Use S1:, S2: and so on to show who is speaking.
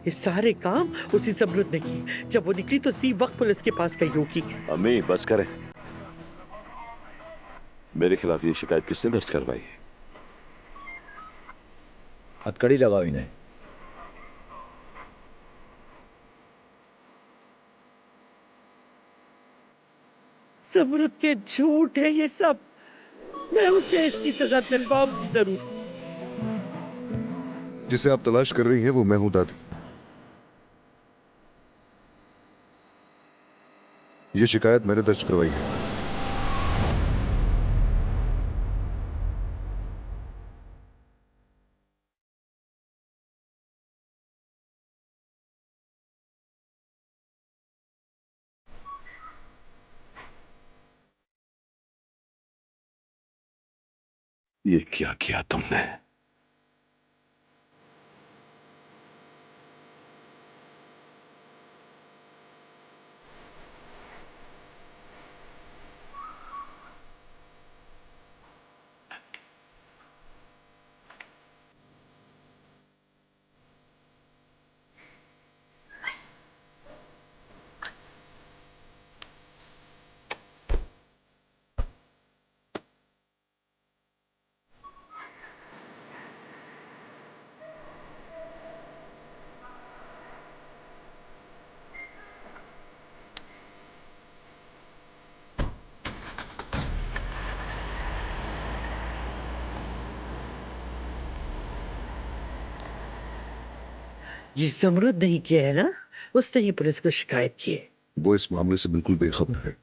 S1: ये सारे काम उसी ज़मरुद ने की। जब वो निकली तो उसी वक्त पुलिस के पास गई होगी।
S2: अम्मी बस करें। मेरे खिलाफ ये शिकायत किसने दर्ज करवाई है?
S3: हथकड़ी लगाओ इन्हें।
S1: ज़मरुद के झूठ है ये सब। मैं उसे इसकी सजा दिलवाऊंगी जरूर।
S4: जिसे आप तलाश कर रही हैं वो मैं हूं दादी। ये शिकायत मैंने दर्ज करवाई है।
S2: ये क्या किया तुमने?
S1: ये ज़मरुद नहीं किया है ना? उसने ही पुलिस को शिकायत की है।
S4: वो इस मामले से बिल्कुल बेखबर है।